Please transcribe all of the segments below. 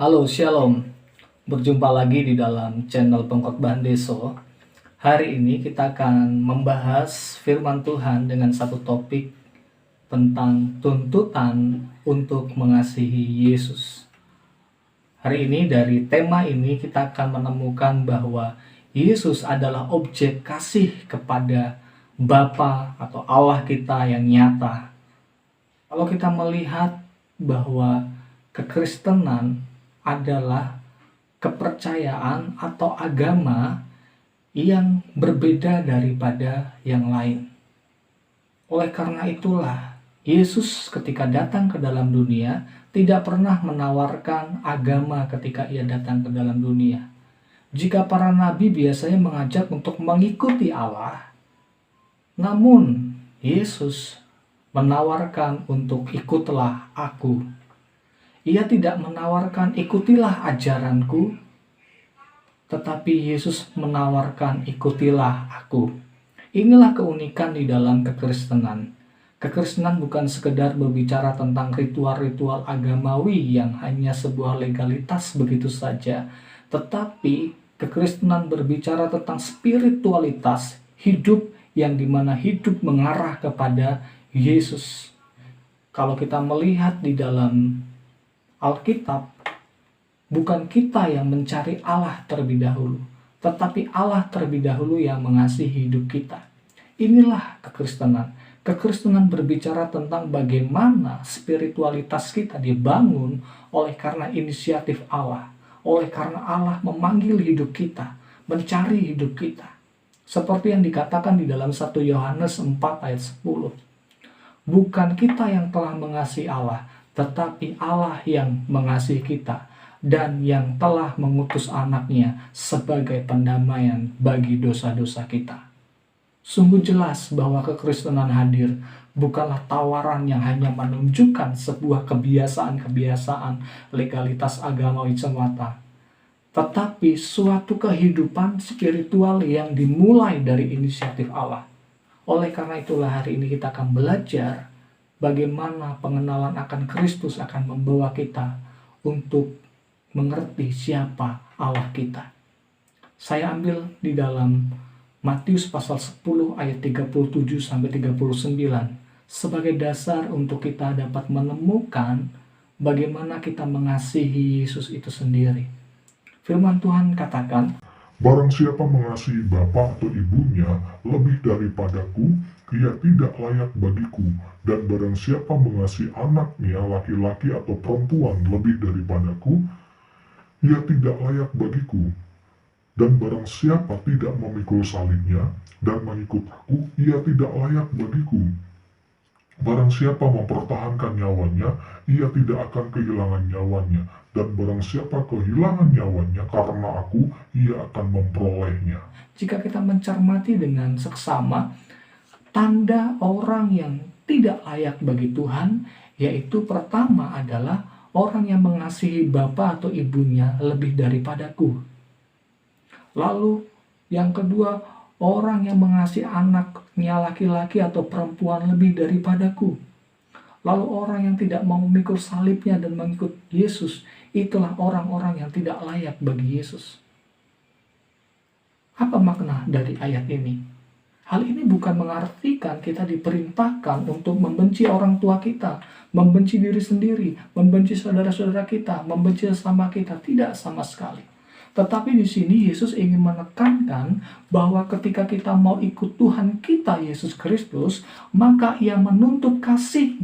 Halo, Shalom. Berjumpa lagi di dalam channel Pengkhotbah Deso. Hari ini kita akan membahas firman Tuhan dengan satu topik tentang tuntutan untuk mengasihi Yesus. Hari ini dari tema ini kita akan menemukan bahwa Yesus adalah objek kasih kepada Bapa atau Allah kita yang nyata. Kalau kita melihat bahwa kekristenan adalah kepercayaan atau agama yang berbeda daripada yang lain. Oleh karena itulah, Yesus ketika datang ke dalam dunia tidak pernah menawarkan agama ketika ia datang ke dalam dunia. Jika para nabi biasanya mengajak untuk mengikuti Allah, namun Yesus menawarkan untuk ikutlah aku. Ia tidak menawarkan ikutilah ajaranku, tetapi Yesus menawarkan ikutilah aku. Inilah keunikan di dalam kekristenan. Kekristenan bukan sekedar berbicara tentang ritual-ritual agamawi yang hanya sebuah legalitas begitu saja, tetapi kekristenan berbicara tentang spiritualitas hidup yang dimana hidup mengarah kepada Yesus. Kalau kita melihat di dalam Alkitab, bukan kita yang mencari Allah terlebih dahulu, tetapi Allah terlebih dahulu yang mengasihi hidup kita. Inilah kekristenan. Kekristenan berbicara tentang bagaimana spiritualitas kita dibangun oleh karena inisiatif Allah, oleh karena Allah memanggil hidup kita, mencari hidup kita. Seperti yang dikatakan di dalam 1 Yohanes 4 ayat 10. Bukan kita yang telah mengasihi Allah, tetapi Allah yang mengasihi kita dan yang telah mengutus anaknya sebagai pendamaian bagi dosa-dosa kita. Sungguh jelas bahwa kekristenan hadir bukanlah tawaran yang hanya menunjukkan sebuah kebiasaan-kebiasaan legalitas agamawi semata, tetapi suatu kehidupan spiritual yang dimulai dari inisiatif Allah. Oleh karena itulah hari ini kita akan belajar bagaimana pengenalan akan Kristus akan membawa kita untuk mengerti siapa Allah kita. Saya ambil di dalam Matius pasal 10 ayat 37-39 sebagai dasar untuk kita dapat menemukan bagaimana kita mengasihi Yesus itu sendiri. Firman Tuhan katakan, Barang siapa mengasihi bapa atau ibunya lebih daripadaku, ia tidak layak bagiku. Dan barang siapa mengasihi anaknya laki-laki atau perempuan lebih daripadaku, ia tidak layak bagiku. Dan barang siapa tidak memikul salibnya dan mengikut aku, ia tidak layak bagiku. Barang siapa mempertahankan nyawanya, ia tidak akan kehilangan nyawanya. Dan barang siapa kehilangan nyawanya karena aku, ia akan memperolehnya. Jika kita mencermati dengan seksama, tanda orang yang tidak layak bagi Tuhan, yaitu pertama adalah orang yang mengasihi bapa atau ibunya lebih daripadaku. Lalu yang kedua, orang yang mengasihi anaknya laki-laki atau perempuan lebih daripadaku. Lalu orang yang tidak mau memikul salibnya dan mengikut Yesus, itulah orang-orang yang tidak layak bagi Yesus. Apa makna dari ayat ini? Hal ini bukan mengartikan kita diperintahkan untuk membenci orang tua kita, membenci diri sendiri, membenci saudara-saudara kita, membenci sesama kita. Tidak sama sekali. Tetapi di sini Yesus ingin menekankan bahwa ketika kita mau ikut Tuhan kita Yesus Kristus, maka Ia menuntut kasih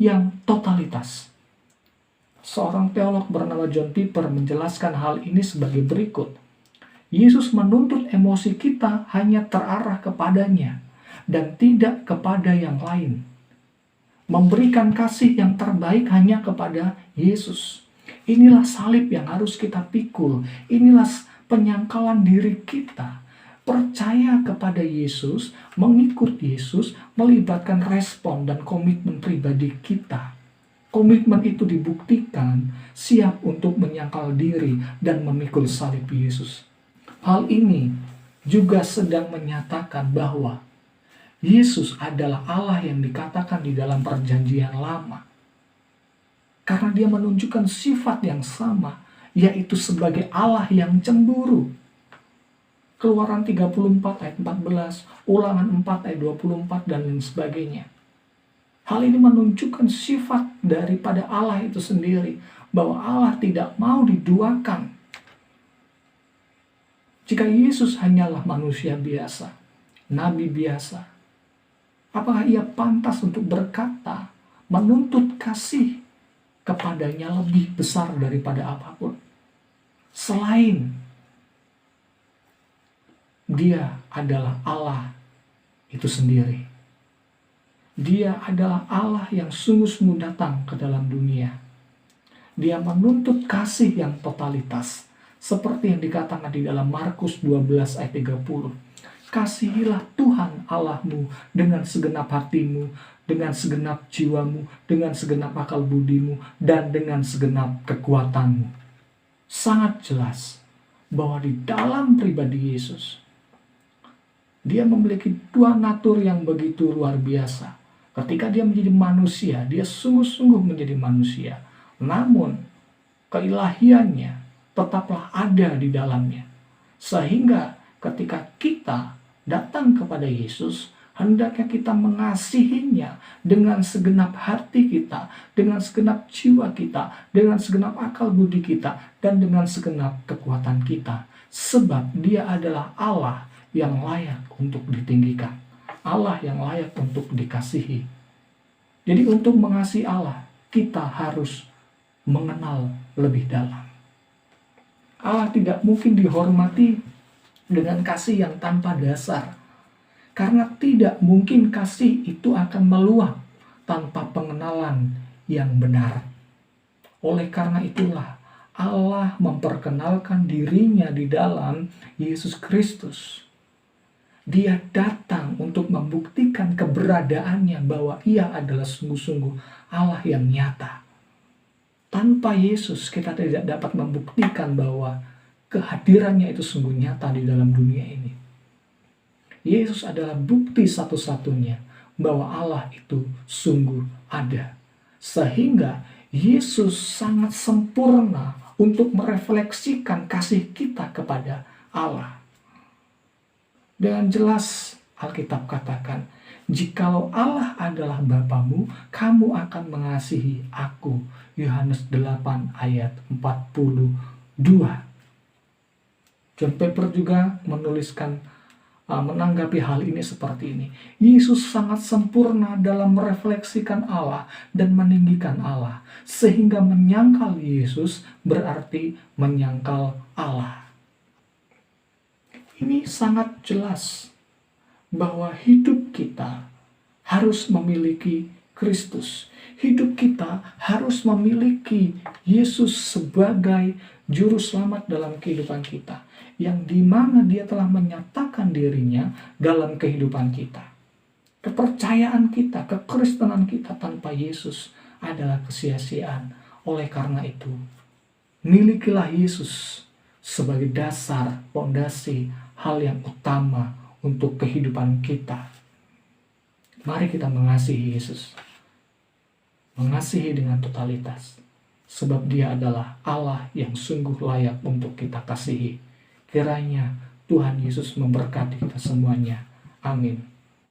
yang totalitas. Seorang teolog bernama John Piper menjelaskan hal ini sebagai berikut. Yesus menuntut emosi kita hanya terarah kepadanya dan tidak kepada yang lain. Memberikan kasih yang terbaik hanya kepada Yesus. Inilah salib yang harus kita pikul. Inilah penyangkalan diri kita. Percaya kepada Yesus, mengikut Yesus, melibatkan respon dan komitmen pribadi kita. Komitmen itu dibuktikan siap untuk menyangkal diri dan memikul salib Yesus. Hal ini juga sedang menyatakan bahwa Yesus adalah Allah yang dikatakan di dalam perjanjian lama. Karena dia menunjukkan sifat yang sama, yaitu sebagai Allah yang cemburu. Keluaran 34 ayat 14, Ulangan 4 ayat 24, dan lain sebagainya. Hal ini menunjukkan sifat daripada Allah itu sendiri, bahwa Allah tidak mau diduakan. Jika Yesus hanyalah manusia biasa, nabi biasa, apakah ia pantas untuk berkata, menuntut kasih kepadanya lebih besar daripada apapun? Selain dia adalah Allah itu sendiri. Dia adalah Allah yang sungguh-sungguh datang ke dalam dunia. Dia menuntut kasih yang totalitas. Seperti yang dikatakan di dalam Markus 12 ayat 30. Kasihilah Tuhan Allahmu dengan segenap hatimu, dengan segenap jiwamu, dengan segenap akal budimu, dan dengan segenap kekuatanmu. Sangat jelas bahwa di dalam pribadi Yesus, dia memiliki dua natur yang begitu luar biasa. Ketika dia menjadi manusia, dia sungguh-sungguh menjadi manusia. Namun, keilahiannya tetaplah ada di dalamnya. Sehingga ketika kita datang kepada Yesus, hendaknya kita mengasihinya dengan segenap hati kita, dengan segenap jiwa kita, dengan segenap akal budi kita, dan dengan segenap kekuatan kita. Sebab dia adalah Allah yang layak untuk ditinggikan. Allah yang layak untuk dikasihi. Jadi untuk mengasihi Allah, kita harus mengenal lebih dalam. Allah tidak mungkin dihormati dengan kasih yang tanpa dasar. Karena tidak mungkin kasih itu akan meluap tanpa pengenalan yang benar. Oleh karena itulah Allah memperkenalkan dirinya di dalam Yesus Kristus. Dia datang untuk membuktikan keberadaannya bahwa ia adalah sungguh-sungguh Allah yang nyata. Tanpa Yesus kita tidak dapat membuktikan bahwa kehadirannya itu sungguh nyata di dalam dunia ini. Yesus adalah bukti satu-satunya bahwa Allah itu sungguh ada. Sehingga Yesus sangat sempurna untuk merefleksikan kasih kita kepada Allah. Dengan jelas Alkitab katakan, jikalau Allah adalah Bapamu, kamu akan mengasihi aku. Yohanes 8 ayat 42. John Piper juga menuliskan, menanggapi hal ini seperti ini. Yesus sangat sempurna dalam merefleksikan Allah dan meninggikan Allah. Sehingga menyangkal Yesus berarti menyangkal Allah. Ini sangat jelas bahwa hidup kita harus memiliki Kristus. Hidup kita harus memiliki Yesus sebagai juru selamat dalam kehidupan kita. Yang dimana dia telah menyatakan dirinya dalam kehidupan kita. Kepercayaan kita, kekristenan kita tanpa Yesus adalah kesia-siaan. Oleh karena itu, milikilah Yesus sebagai dasar, fondasi, hal yang utama untuk kehidupan kita. Mari kita mengasihi Yesus. Mengasihi dengan totalitas. Sebab dia adalah Allah yang sungguh layak untuk kita kasihi. Kiranya Tuhan Yesus memberkati kita semuanya. Amin.